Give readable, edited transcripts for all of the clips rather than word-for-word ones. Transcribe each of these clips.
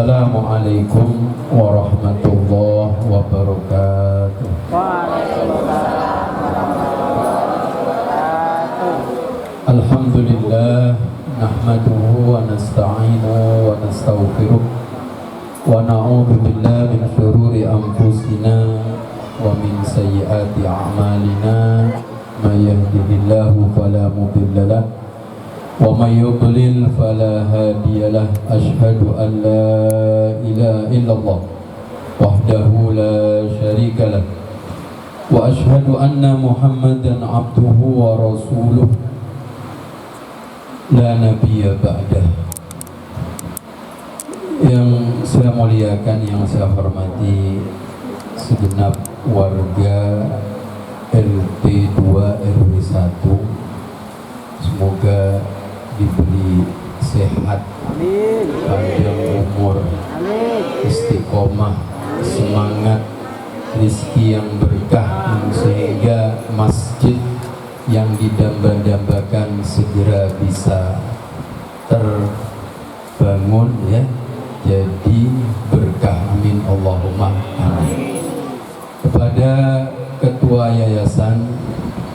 Assalamualaikum warahmatullahi wabarakatuh. Waalaikumsalam warahmatullahi wabarakatuh. Alhamdulillah nahmaduhu wa nasta'inuhu wa nastaghfiruh wa na'udzu billahi min syururi anfusina wa min sayyiati a'malina may yahdihillahu fala mudilla lahu wa may yudlil fala hadiyalah. Asyhadu an la ilaha illallah wahdahu la syarikalah wa asyhadu anna Muhammadan abduhu wa rasuluh la nabiyya ba'dah. Yang saya muliakan, yang saya hormati segenap warga RT 2 RW 1, semoga diberi sehat, panjang umur, istiqomah, semangat, rizki yang berkah, sehingga masjid yang didamba-dambakan segera bisa terbangun, ya, jadi berkah. Amin Allahumma amin. Kepada Ketua Yayasan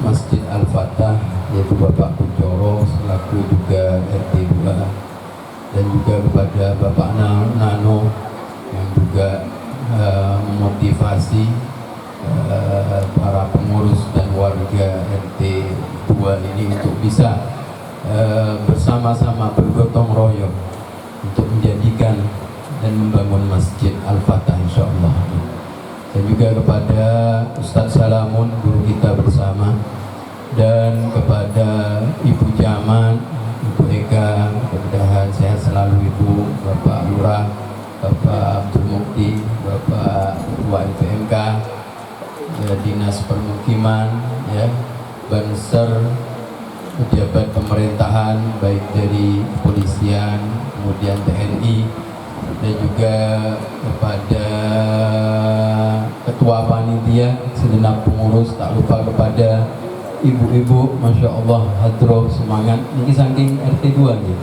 Masjid Al-Fatah, yaitu Bapak Kuncoro selaku juga RT 2, dan juga kepada Bapak Nano yang juga memotivasi para pengurus dan warga RT 2 ini untuk bisa bersama-sama bergotong royong untuk menjadikan dan membangun Masjid Al-Fatah insyaallah. Dan juga kepada Ustadz Salamun, guru kita bersama, dan kepada Ibu Jaman, Ibu Eka, mudah-mudahan sehat selalu Ibu, Bapak Lurah, Bapak Abdul Mukti, Bapak Ketua LPMK, ya, Dinas Permukiman, ya, Banser, pejabat pemerintahan baik dari kepolisian, kemudian TNI, dan juga kepada Ketua Panitia, segenap pengurus, tak lupa kepada ibu-ibu, masya Allah, hadroh semangat. Ini saking RT 2 nih.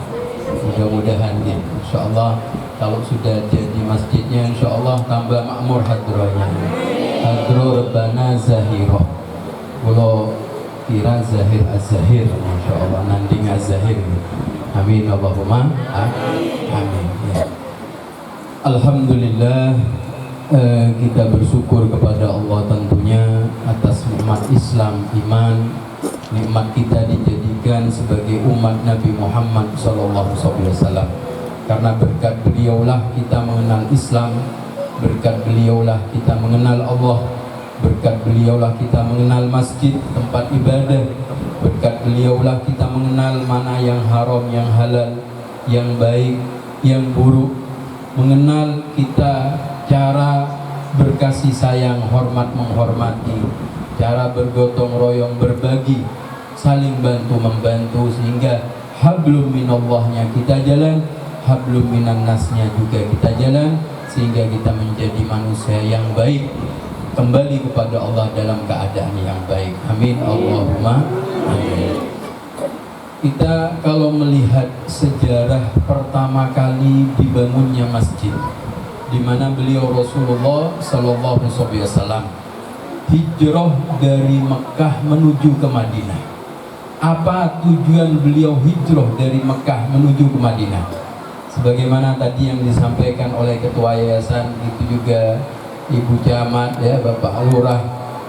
Mudah-mudahan ya, insya Allah kalau sudah jadi masjidnya, insya Allah tambah makmur hadrohnya. Hadroh Rebana Zahiroh. Kalau kira Zahir Az-Zahir, masya Allah, nanding Az-Zahir. Amin Allahumma amin. Ya. Alhamdulillah, kita bersyukur kepada Allah tentunya atas nikmat Islam, iman, nikmat kita dijadikan sebagai umat Nabi Muhammad SAW. Karena berkat beliaulah kita mengenal Islam, berkat beliaulah kita mengenal Allah, berkat beliaulah kita mengenal masjid, tempat ibadah, berkat beliaulah kita mengenal mana yang haram, yang halal, yang baik, yang buruk, mengenal kita cara berkasih sayang, hormat menghormati, cara bergotong royong, berbagi, saling bantu membantu, sehingga hablum minallahnya kita jalan, hablum minan nasnya juga kita jalan, sehingga kita menjadi manusia yang baik, kembali kepada Allah dalam keadaan yang baik. Amin Allahumma amin. Kita kalau melihat sejarah pertama kali dibangunnya masjid, di mana beliau Rasulullah Sallallahu Alaihi Wasallam hijrah dari Mekah menuju ke Madinah. Apa tujuan beliau hijrah dari Mekah menuju ke Madinah? Sebagaimana tadi yang disampaikan oleh Ketua Yayasan, itu juga Ibu Camat, ya, Bapak Lurah,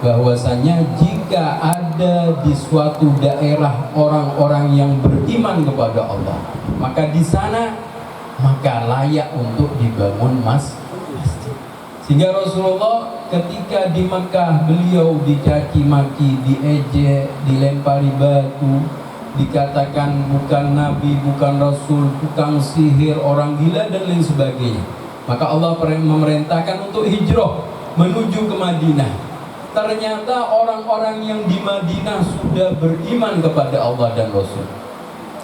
bahwasanya jika ada di suatu daerah orang-orang yang beriman kepada Allah, maka di sana maka layak untuk dibangun masjid. Sehingga Rasulullah ketika di Makkah beliau dicaci maki, diejek, dilempari batu, dikatakan bukan nabi, bukan rasul, tukang sihir, orang gila dan lain sebagainya. Maka Allah memerintahkan untuk hijrah menuju ke Madinah. Ternyata orang-orang yang di Madinah sudah beriman kepada Allah dan Rasul.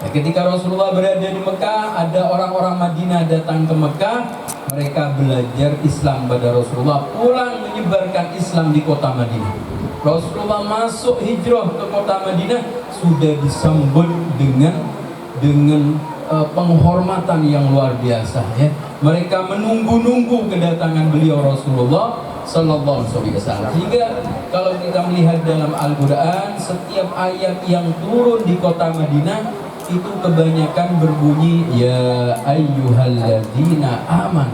Nah, ketika Rasulullah berada di Mekah, ada orang-orang Madinah datang ke Mekah, mereka belajar Islam pada Rasulullah, pulang menyebarkan Islam di kota Madinah. Rasulullah masuk hijrah ke kota Madinah sudah disambut dengan penghormatan yang luar biasa, ya. Mereka menunggu-nunggu kedatangan beliau Rasulullah Sallallahu Alaihi Wasallam. Sehingga kalau kita melihat dalam Al-Quran, setiap ayat yang turun di kota Madinah itu kebanyakan berbunyi ya ayyuhalladzina aman.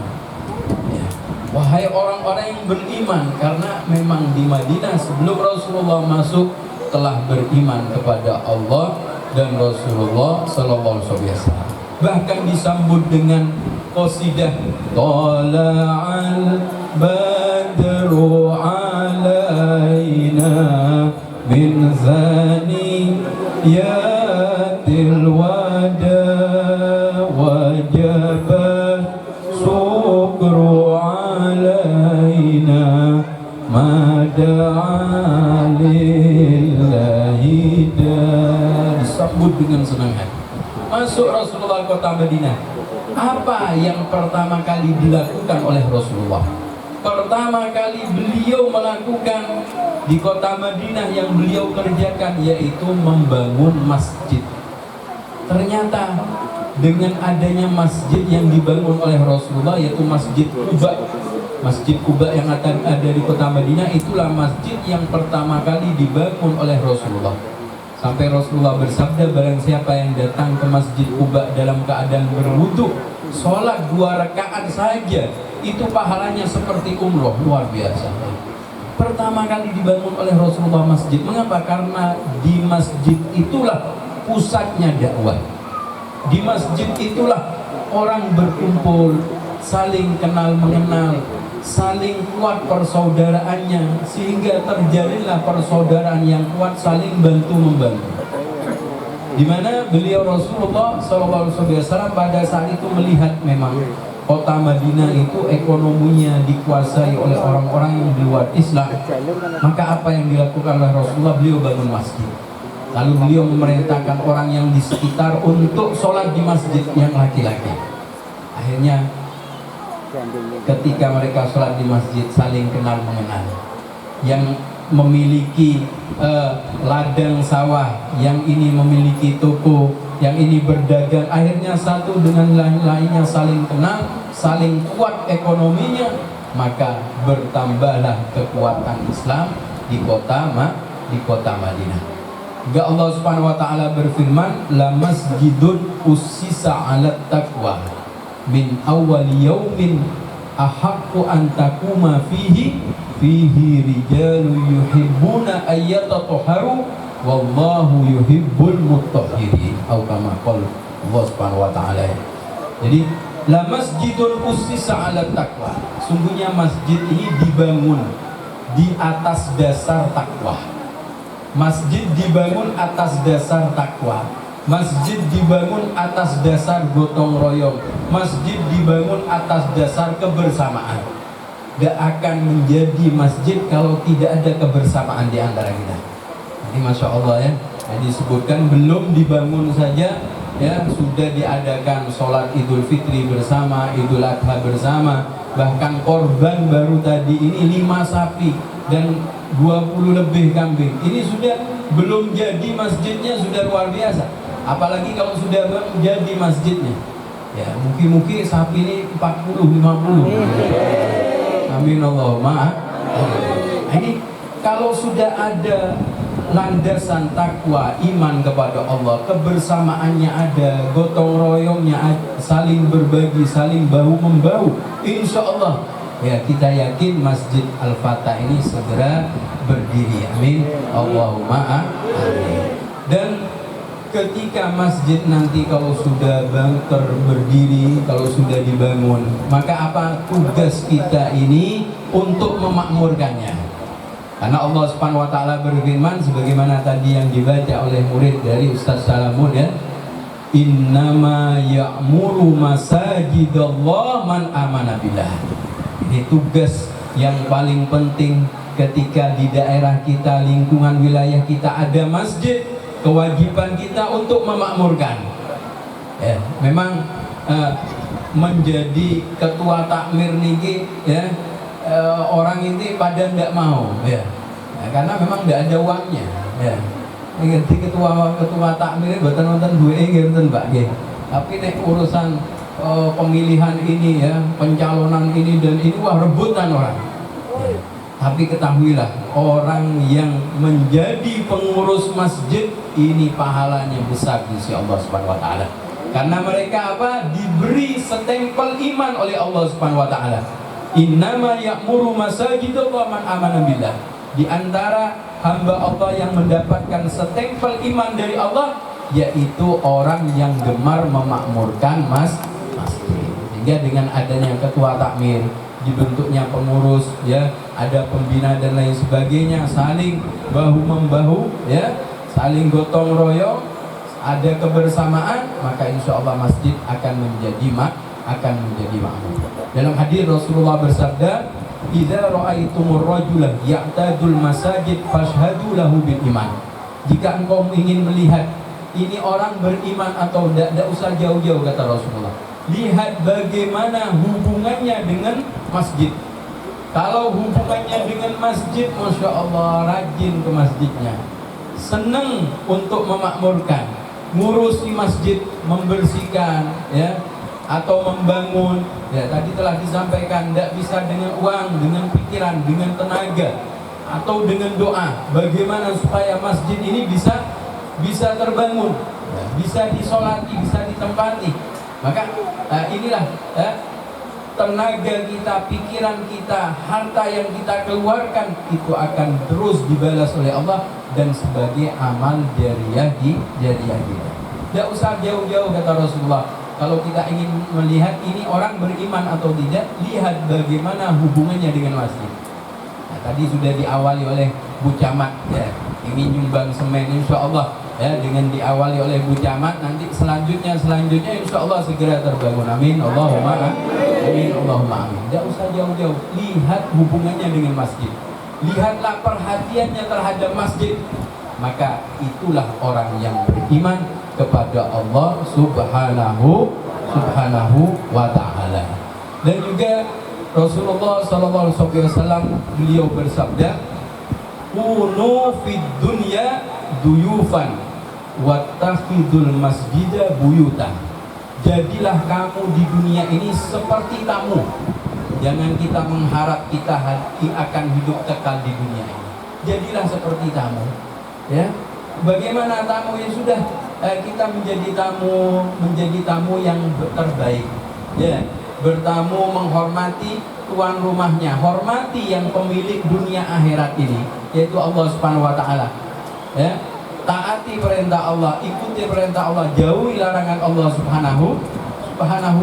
Ya. Wahai orang-orang yang beriman, karena memang di Madinah sebelum Rasulullah masuk telah beriman kepada Allah dan Rasulullah Sallallahu Alaihi Wasallam. Bahkan disambut dengan qasidah tala'al badru alaina min zaniyatil wada wajaba syukru alaina mada'a lillahi dan disambut dengan senang hati. Masuk Rasulullah kota Madinah. Apa yang pertama kali dilakukan oleh Rasulullah? Pertama kali beliau melakukan di kota Madinah yang beliau kerjakan yaitu membangun masjid. Ternyata dengan adanya masjid yang dibangun oleh Rasulullah yaitu Masjid Quba. Masjid Quba yang ada di kota Madinah itulah masjid yang pertama kali dibangun oleh Rasulullah. Sampai Rasulullah bersabda, barang siapa yang datang ke Masjid Quba dalam keadaan berwudu, sholat 2 rakaat saja, itu pahalanya seperti umroh, luar biasa. Pertama kali dibangun oleh Rasulullah masjid. Mengapa? Karena di masjid itulah pusatnya dakwah. Di masjid itulah orang berkumpul, saling kenal mengenal, saling kuat persaudaraannya, sehingga terjalinlah persaudaraan yang kuat, saling bantu membantu. Di mana beliau Rasulullah SAW pada saat itu melihat memang kota Madinah itu ekonominya dikuasai oleh orang-orang yang di luar Islam. Maka apa yang dilakukan oleh Rasulullah? Beliau bangun masjid. Lalu beliau memerintahkan orang yang di sekitar untuk sholat di masjid yang laki-laki. Akhirnya ketika mereka sholat di masjid saling kenal mengenal. Yang memiliki ladang sawah, yang ini memiliki toko, yang ini berdagang, akhirnya satu dengan lainnya saling kenal, saling kuat ekonominya, maka bertambahlah kekuatan Islam di kota Madinah. Juga Allah Subhanahu wa taala berfirman, la masjidun ussisa 'alat taqwa min awwal yaumin ahaqqu an taquma fihi rijalu yuhibbuna ayyatatahharu wallahu yuhibbul mutahhirin atau kama qala Allah Subhanahu wa taala. Jadi la masjidun ussisa 'ala taqwa, sungguhnya masjid ini dibangun di atas dasar takwa. Masjid dibangun atas dasar takwa. Masjid dibangun atas dasar gotong royong. Masjid dibangun atas dasar kebersamaan. Gak akan menjadi masjid kalau tidak ada kebersamaan di antara kita. Ini Masya Allah ya. Jadi disebutkan belum dibangun saja ya sudah diadakan sholat Idul Fitri bersama, Idul Adha bersama. Bahkan korban baru tadi ini 5 sapi dan 20 lebih kambing. Ini sudah belum jadi masjidnya sudah luar biasa. Apalagi kalau sudah jadi masjidnya. Ya, mungkin sapi ini 40-50. Amin Allahumma. Ini kalau sudah ada landasan takwa, iman kepada Allah, kebersamaannya ada, gotong royongnya ada, saling berbagi, saling bahu membahu, insya Allah ya kita yakin Masjid Al-Fatah ini segera berdiri. Amin Allahumma amin. Dan ketika masjid nanti kalau sudah berdiri, kalau sudah dibangun, maka apa tugas kita ini untuk memakmurkannya? Karena Allah Subhanahu wa taala berfirman sebagaimana tadi yang dibaca oleh murid dari Ustaz Salamun ya. Innama ya'muru masajidallah man amana billah. Ini tugas yang paling penting ketika di daerah kita, lingkungan wilayah kita ada masjid. Kewajiban kita untuk memakmurkan. Ya, memang menjadi ketua takmir niki ya orang ini pada tidak mau ya. Karena memang tidak ada uangnya ya. Jadi ketua takmir boten wonten duwe nggih Mbak nggih. Tapi nek urusan pemilihan ini ya, pencalonan ini dan ini, wah rebutan orang. Ya. Tapi ketahuilah, orang yang menjadi pengurus masjid ini pahalanya besar di sisi Allah Subhanahu wa taala. Karena mereka apa? Diberi setempel iman oleh Allah Subhanahu wa taala. Innama ya'muru masajidallah man amana billah. Di antara hamba Allah yang mendapatkan setempel iman dari Allah yaitu orang yang gemar memakmurkan masjid. Sehingga dengan adanya ketua takmir, dibentuknya pengurus, ya, ada pembina dan lain sebagainya, saling bahu membahu, ya, saling gotong royong, ada kebersamaan, maka insya Allah masjid akan menjadi makmur. Dalam hadis Rasulullah bersabda, "Idza ra'aitumur rajula ya'tadul masajid fashhadu lahu bil iman." Jika engkau ingin melihat ini orang beriman atau tidak usah jauh-jauh, kata Rasulullah. Lihat bagaimana hubungannya dengan masjid. Kalau hubungannya dengan masjid, Masya Allah, rajin ke masjidnya, senang untuk memakmurkan, ngurusi masjid, membersihkan, ya, atau membangun. Ya, tadi telah disampaikan, tidak bisa dengan uang, dengan pikiran, dengan tenaga, atau dengan doa. Bagaimana supaya masjid ini bisa terbangun, ya, bisa disolati, bisa ditempati. Maka inilah tenaga kita, pikiran kita, harta yang kita keluarkan itu akan terus dibalas oleh Allah dan sebagai amal jariyah kita. Tidak usah jauh-jauh, kata Rasulullah. Kalau kita ingin melihat ini orang beriman atau tidak, lihat bagaimana hubungannya dengan masjid. Nah, tadi sudah diawali oleh Bu Camat, ya, ini nyumbang semen, insya Allah. Ya, dengan diawali oleh Bu Camat, nanti selanjutnya insya Allah segera terbangun. Amin Allahumma amin Allahumma amin. Tidak usah jauh-jauh, lihat hubungannya dengan masjid, lihatlah perhatiannya terhadap masjid, maka itulah orang yang beriman kepada Allah subhanahu wa ta'ala. Dan juga Rasulullah SAW beliau bersabda, kunu fid dunya duyufan wattakhidul masjidah buyutan. Jadilah kamu di dunia ini seperti tamu. Jangan kita mengharap kita akan hidup kekal di dunia ini. Jadilah seperti tamu, ya. Bagaimana tamu yang sudah kita menjadi tamu yang terbaik, ya. Bertamu menghormati tuan rumahnya, hormati yang pemilik dunia akhirat ini, yaitu Allah Subhanahu wa taala. Ya. Taati perintah Allah, ikuti perintah Allah, jauhi larangan Allah subhanahu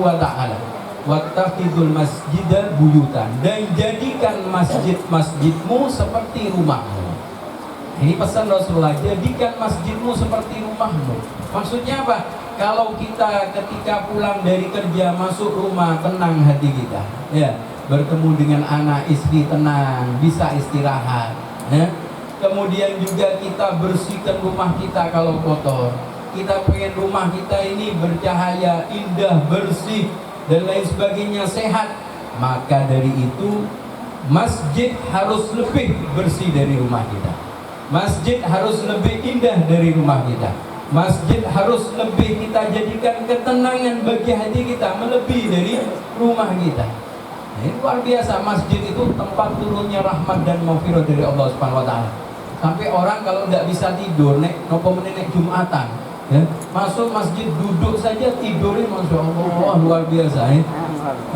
wa ta'ala. Wattakhidul masjidah buyutan, dan jadikan masjidmu seperti rumahmu. Ini pesan Rasulullah, jadikan masjidmu seperti rumahmu. Maksudnya apa? Kalau kita ketika pulang dari kerja, masuk rumah, tenang hati kita, ya, bertemu dengan anak istri tenang, bisa istirahat, ya. Kemudian juga kita bersihkan rumah kita kalau kotor. Kita pengen rumah kita ini bercahaya, indah, bersih, dan lain sebagainya, sehat. Maka dari itu masjid harus lebih bersih dari rumah kita. Masjid harus lebih indah dari rumah kita. Masjid harus lebih kita jadikan ketenangan bagi hati kita, melebihi dari rumah kita. Ini luar biasa, masjid itu tempat turunnya rahmat dan maghfirah dari Allah Subhanahu wa taala. Sampai orang kalau tidak bisa tidur, nek Jumatan, ya, masuk masjid duduk saja tidurnya, Masya Allah, luar biasa,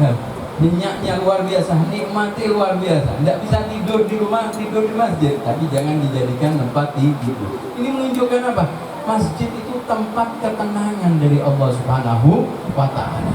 ya. Minyaknya luar biasa, nikmati luar biasa. Tidak bisa tidur di rumah, tidur di masjid. Tapi jangan dijadikan tempat tidur. Ini menunjukkan apa? Masjid itu tempat ketenangan dari Allah Subhanahu wa ta'ala.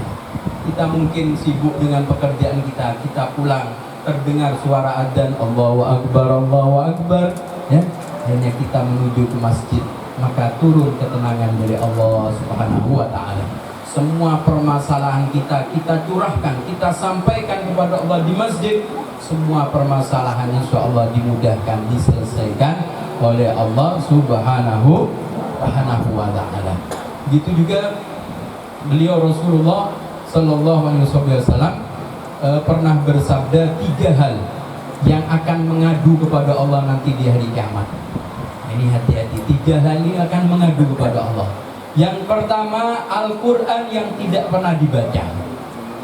Kita mungkin sibuk dengan pekerjaan kita pulang, terdengar suara adzan, Allahu Akbar, Allahu Akbar, ya, hanya kita menuju ke masjid, maka turun ketenangan dari Allah Subhanahu wa ta'ala. Semua permasalahan kita curahkan, kita sampaikan kepada Allah di masjid. Semua permasalahan insya Allah dimudahkan, diselesaikan oleh Allah Subhanahu wa ta'ala. Begitu juga beliau Rasulullah Sallallahu Alaihi Wasallam pernah bersabda 3 hal yang akan mengadu kepada Allah nanti di hari kiamat. Ini hati-hati, 3 hal ini akan mengadu kepada Allah. Yang pertama, Al-Quran yang tidak pernah dibaca.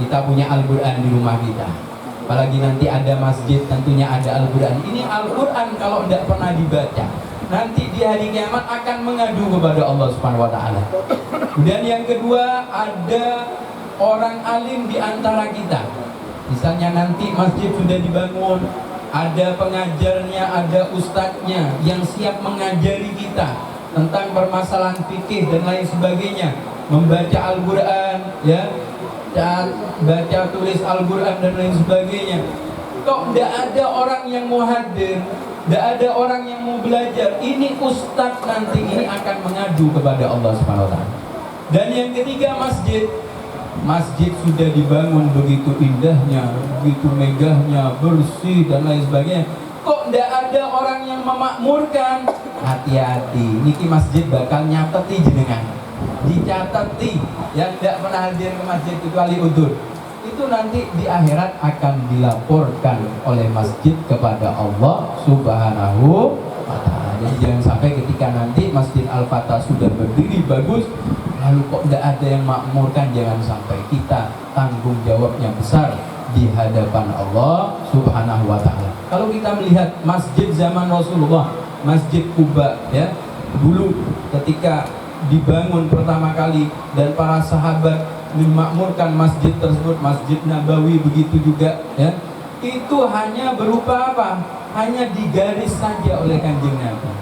Kita punya Al-Quran di rumah kita, apalagi nanti ada masjid, tentunya ada Al-Quran. Ini Al-Quran kalau tidak pernah dibaca, nanti di hari kiamat akan mengadu kepada Allah Subhanahu wa Ta'ala. Kemudian yang kedua, ada orang alim di antara kita. Misalnya nanti masjid sudah dibangun, ada pengajarnya, ada ustadznya yang siap mengajari kita tentang permasalahan fikih dan lain sebagainya, membaca Al-Quran, ya, dan baca tulis Al-Quran dan lain sebagainya. Kok tidak ada orang yang mau hadir, tidak ada orang yang mau belajar? Ini ustadz nanti ini akan mengadu kepada Allah Subhanahu wa Ta'ala. Dan yang ketiga, masjid. Masjid sudah dibangun begitu indahnya, begitu megahnya, bersih dan lain sebagainya. Kok tidak ada orang yang memakmurkan? Hati-hati, niki masjid bakal nyateti jenengan, dicateti. Yang tidak pernah hadir ke masjid kecuali udzur, itu nanti di akhirat akan dilaporkan oleh masjid kepada Allah Subhanahu wa Ta'ala. Jadi jangan sampai ketika nanti Masjid Al-Fatah sudah berdiri bagus, lalu kok tidak ada yang makmurkan. Jangan sampai, kita tanggung jawabnya besar di hadapan Allah Subhanahu wa Ta'ala. Kalau kita melihat masjid zaman Rasulullah, Masjid Quba, ya, dulu ketika dibangun pertama kali dan para sahabat memakmurkan masjid tersebut, Masjid Nabawi begitu juga, ya, itu hanya berupa apa? Hanya digaris saja oleh Kanjeng Nabi,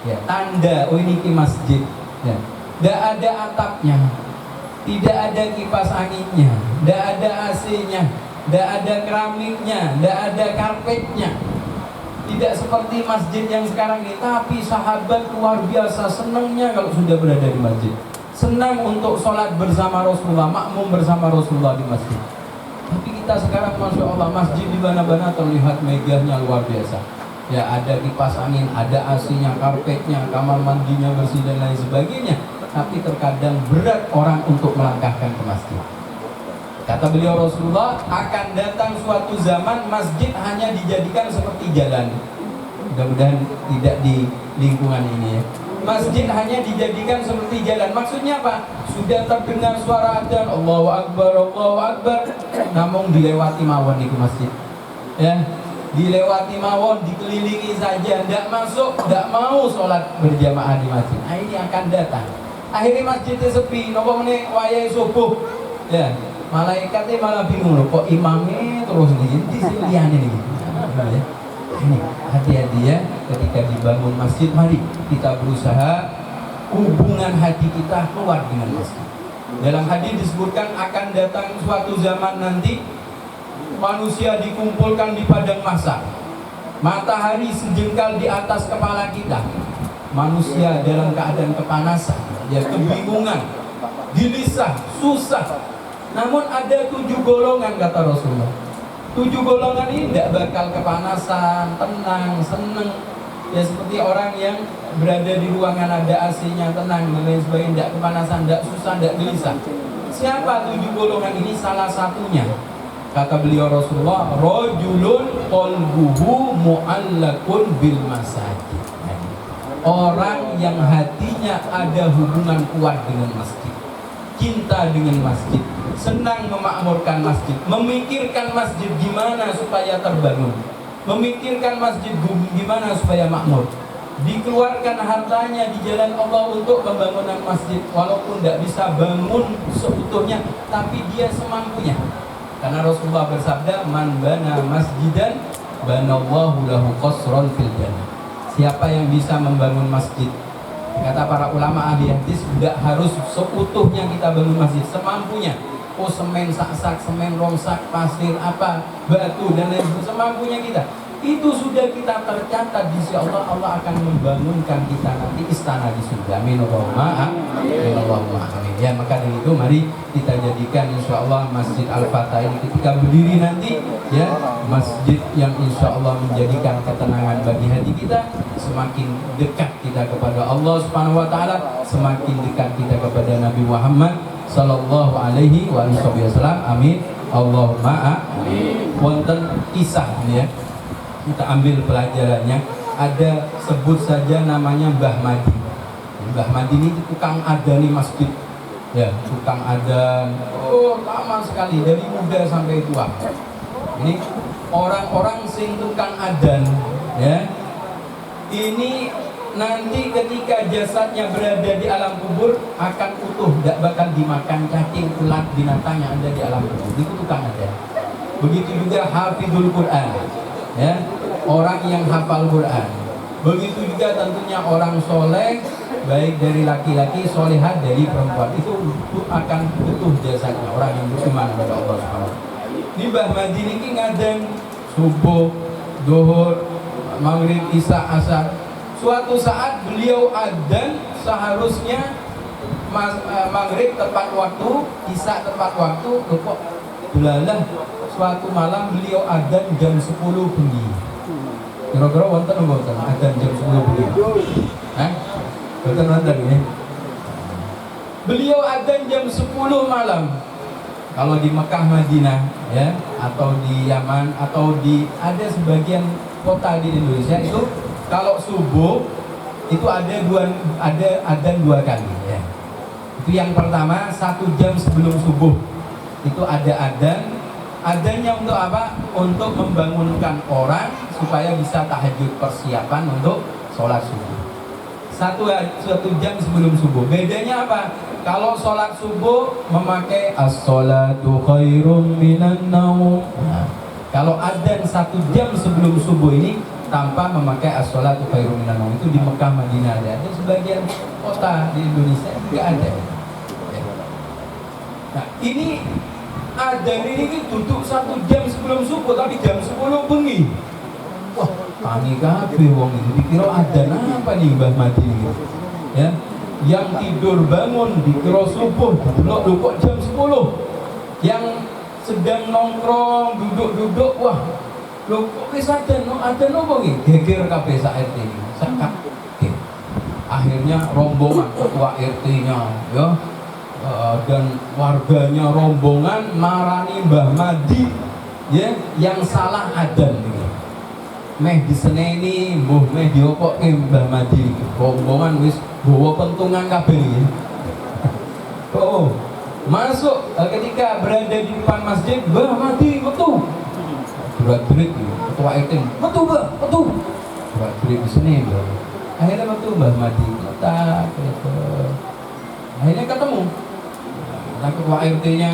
ya, tanda, oh ini masjid, ya. Tidak ada atapnya, tidak ada kipas anginnya, tidak ada AC-nya, tidak ada keramiknya, tidak ada karpetnya. Tidak seperti masjid yang sekarang ini. Tapi sahabat luar biasa senangnya kalau sudah berada di masjid, senang untuk sholat bersama Rasulullah, makmum bersama Rasulullah di masjid. Tapi kita sekarang, Masya Allah, masjid di mana-mana terlihat megahnya luar biasa. Ya, ada kipas angin, ada AC-nya, karpetnya, kamar mandinya bersih dan lain sebagainya. Tapi terkadang berat orang untuk melangkahkan ke masjid. Kata beliau Rasulullah, akan datang suatu zaman masjid hanya dijadikan seperti jalan. Mudah-mudahan tidak di lingkungan ini, ya. Masjid hanya dijadikan seperti jalan. Maksudnya apa? Sudah terdengar suara adzan, Allahu Akbar, Allahu Akbar, namun dilewati mawon di masjid, ya, dilewati mawon, dikelilingi saja, tidak masuk, tidak mau sholat berjamaah di masjid. Nah, ini akan datang. Akhirnya masjidnya sepi, nopo meneh wayai subuh, ya, malaikatnya malah bingung loh, kok imamnya terus di sini nih. Ini hati-hati, ya, ketika dibangun masjid, mari kita berusaha hubungan hati kita keluar dengan masjid. Dalam hadis disebutkan akan datang suatu zaman nanti manusia dikumpulkan di padang mahsyar, matahari sejengkal di atas kepala kita, manusia dalam keadaan kepanasan, ya, kebingungan, gelisah, susah. Namun ada 7 golongan, kata Rasulullah. 7 golongan ini tidak bakal kepanasan, tenang, seneng. Ya, seperti orang yang berada di ruangan ada AC-nya, tenang dan lain sebagainya, tidak kepanasan, tidak susah, tidak gelisah. Siapa 7 golongan ini? Salah satunya, kata beliau Rasulullah, rajulun qalbuhu mu'allakun bil masajid. Orang yang hatinya ada hubungan kuat dengan masjid, cinta dengan masjid, senang memakmurkan masjid, memikirkan masjid gimana supaya terbangun, memikirkan masjid gimana supaya makmur, dikeluarkan hartanya di jalan Allah untuk pembangunan masjid, walaupun tidak bisa bangun seutuhnya, tapi dia semampunya. Karena Rasulullah bersabda, man bana masjidan banallahu lahu qasran fil jannah. Siapa yang bisa membangun masjid, kata para ulama ahli hadis, tidak harus seutuhnya kita bangun masjid, semampunya. Oh, semen sak-sak, semen romsak, pasir apa, batu dan lain sebagainya, semampunya kita. Itu sudah kita tercatat di sisi Allah. Allah akan membangunkan kita nanti istana di surga. Amin Allahumma amin. Ya, maka dari itu mari kita jadikan insya Allah Masjid Al-Fatah ini ketika berdiri nanti, ya, masjid yang insya Allah menjadikan ketenangan bagi hati kita. Semakin dekat kita kepada Allah Subhanahu wa Ta'ala, semakin dekat kita kepada Nabi Muhammad sallallahu alaihi wasallam. Amin Allahumma amin. Wonten kisah, ya, kita ambil pelajarannya. Ada, sebut saja namanya Mbah Madi. Mbah Madi ini tukang adani masjid, ya, tukang adan. Oh, lama sekali dari muda sampai tua. Ini orang-orang sing tukang adan, ya. Ini nanti ketika jasadnya berada di alam kubur akan utuh, tidak bakal dimakan cacing, ulat, binatang yang ada di alam kubur. Itu tukang adan. Begitu juga hafizul Quran, ya, orang yang hafal Quran. Begitu juga tentunya orang soleh, baik dari laki-laki, solehah dari perempuan, itu akan utuh jasadnya orang yang beriman kepada Allah SWT. Ini Mbah Madi ini ngadeng subuh, zuhur, maghrib, isya, asar. Suatu saat beliau adzan seharusnya maghrib tepat waktu, isya tepat waktu, kok belalah suatu malam beliau adzan jam 10 bengi. Kira-kira wonten apa wonten adzan jam 10 bengi? Hah? Wonten ya. Beliau adzan jam 10 malam. Kalau di Mekah, Madinah, ya, atau di Yaman, atau di ada sebagian kota di Indonesia itu kalau subuh itu ada adzan 2 kali, ya. Itu yang pertama 1 jam sebelum subuh itu ada adzan. Adzannya untuk apa? Untuk membangunkan orang supaya bisa tahajud, persiapan untuk sholat subuh. 1 jam sebelum subuh. Bedanya apa? Kalau sholat subuh memakai as-sholatu khairum minan naum. Nah, kalau adzan 1 jam sebelum subuh ini tanpa memakai as-sholatu khairum minan naum, itu di Mekah, Madinah ada. Sebagian kota di Indonesia juga ada. Nah, ini adzan ini duduk 1 jam sebelum subuh, tapi jam 10 bengi. Wah, kami kabeh wong ini dikira adzan apa nih Mbah Madi ini? Ya, yang tidur bangun dikira subuh, delok kok jam 10. Yang sedang nongkrong duduk-duduk, wah, lho kok wis adzan apa iki? Geger kabeh sak RT ini. Sakak. Akhirnya rombongan ketua RT-nya, ya, dan warganya rombongan marani Mbah Madi, ya, yang salah adzan ini. Meh diseneni, mbuh meh diopoke Mbah Madi. Rombongan wis bawa pentungan kabeh iki. Oh, masuk ketika berada di depan masjid, Mbah Madi metu. Berat-berit ketua RT, metu Mbah, metu. Berat-berit di sini, Mbah. Akhirnya metu Mbah Madi, letak gitu. Akhirnya ketemu. Nah, ketua RT-nya,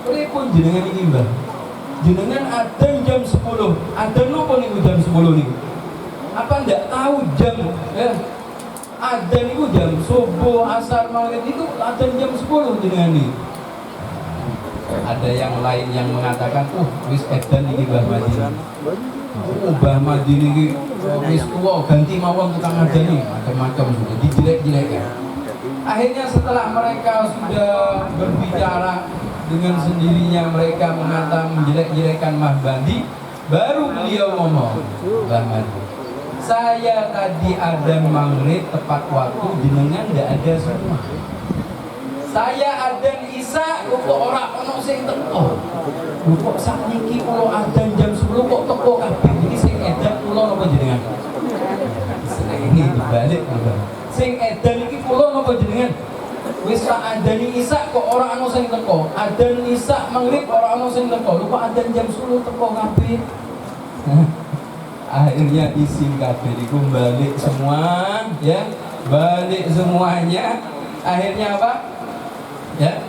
pripun jenengan iki, Mbah? Jenengan adzan jam 10. Adzan nopo niku jam 10 niku? Apa ndak tahu jam, ya? Adzan niku jam subuh, asar, maghrib itu adzan jam 10 jenengan iki. Ada yang lain yang mengatakan, wis adzan iki Mbah Madi. Mbah Madi niki wis tuwa ganti mawon tukang adzan iki, macam-macam sudah dijelek-jelekkan. Akhirnya setelah mereka sudah berbicara dengan sendirinya, mereka mengatakan menjelek-jelekan Mbah Madi, baru beliau ngomong, Mbah Madi, saya tadi adzan maghrib tepat waktu, jenengan ndak ada semua. Saya adzan isya kok ora ono sing teko. Lho kok sakniki kula adzan jam 10 kok teko kabeh. Iki sing edan kula napa jenengan? Ini dibalik, Mbah. Sing edan iki kula napa jenengan? Wis sak adzani isya kok ora ana sing teko. Adzan isya maghrib ora ana sing teko. Lho kok adzan jam 10 teko kabeh. Akhirnya isin kabeh iku balik semua, ya. Balik semuanya. Akhirnya apa? Ya.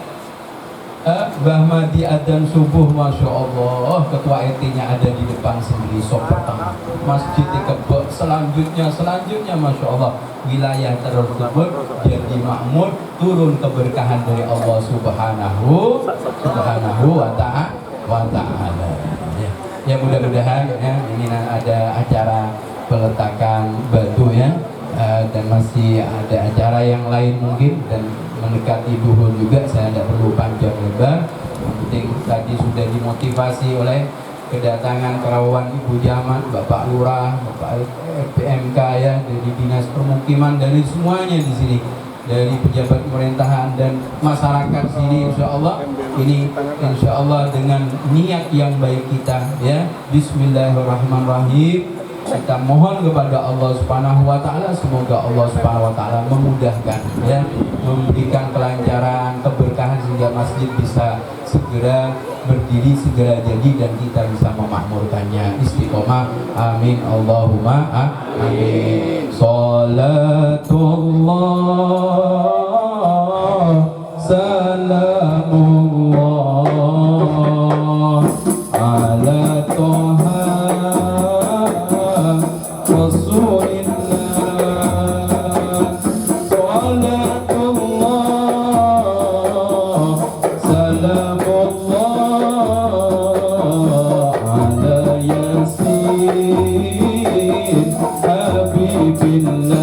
Mbah Madi adzan subuh, Masya Allah, ketua RT-nya ada di depan sendiri, sok pertama masjid dikebok, selanjutnya Masya Allah, wilayah tersebut jadi makmur, turun keberkahan dari Allah Subhanahu wa ta'ala. Ya, mudah-mudahan ya, ini ada acara peletakan batu, ya, dan masih ada acara yang lain mungkin, dan mendekati duhur juga, saya tidak perlu panjang lebar. Yang penting tadi sudah dimotivasi oleh kedatangan kerawan Ibu Jaman, Bapak Lurah, Bapak PMK, ya, dari Dinas Permukiman, dari semuanya di sini, dari pejabat pemerintahan dan masyarakat sini. Insya Allah ini dengan niat yang baik kita, ya, Bismillahirrahmanirrahim. Kita mohon kepada Allah Subhanahu wa taala, semoga Allah Subhanahu wa taala memudahkan ya, memberikan kelancaran, keberkahan sehingga masjid bisa segera berdiri, segera jadi dan kita bisa memakmurkannya. Istiqomah. Amin Allahumma amin. Salatullah salamullah ala toha Rasulillah. Salatullah salamullah ala yasin habibillah.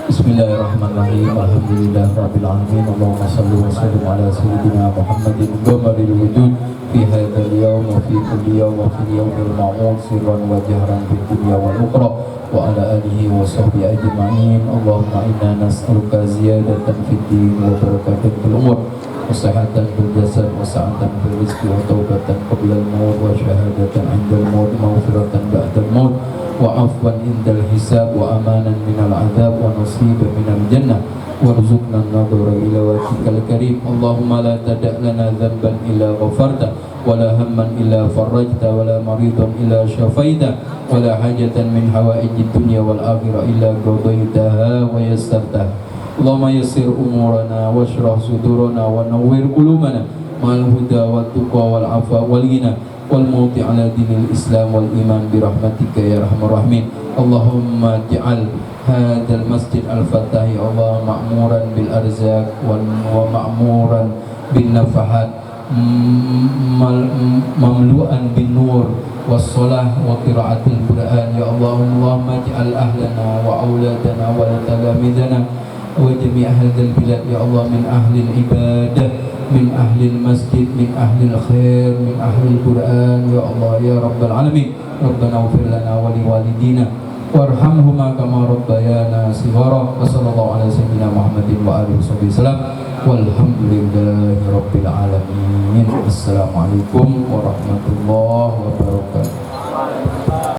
Bismillahirrahmanirrahim. Alhamdulillah rabbil alamin. Allahumma shalli wa sallim ala sayyidina Muhammadin qamaril wujud fi hadzal yawm wa fi kulli yawm wa fi yawmil ma'mud sirran wa jahran fid dunya wal ukhra wa ala alihi wa sahbihi ajma'in. Allahumma inna nas'aluka ziyadatan fid din wa barakatan fil umur wa sihhatan fil jasad wa sa'atan fil rizqi wa taubatan qabla al-maut wa syahadatan 'inda al-maut maghfiratan ba'da al-maut wa afwan indal hisab wa amanan minal adab wa nasiban minal jannah warzuqna an-nadhara ila wajhikal karim. Allahumma la tada' lana dhanban illa ghafarta wa la hamman illa farajta wa la maridan illa shafaita wa la hajatan min hawaijid dunya wal akhirah illa qadaitaha wa yassartaha. Allahumma yassir umurana washrah sudurana wa nawwir qulubana ma'al huda wat tuqa wal afa wal ghina wal mauti ala dinil islam wal iman birahmatika ya arhamar rahimin. Allahumma ja'al hadzal masjid al-fatah ya Allah ma'muran bil arzaq wa ma'muran bin nafahat mamlu'an bin nur was-salah wa qira'atil Qur'an ya Allah. Allahumma ja'al ahlana wa auladana wa talamidana wa jami' hadzal bilad ya Allah min ahli ibadah min ahli masjid min ahli khair min ahli Quran ya Allah ya rabbal alamin. Rabbana ighfir lana wa liwalidina warhamhuma kama rabbayana shighara. Wa sallallahu ala sayyidina Muhammadin wa alihi wasallam. Walhamdulillahirabbil alamin. Assalamualaikum warahmatullahi wabarakatuh.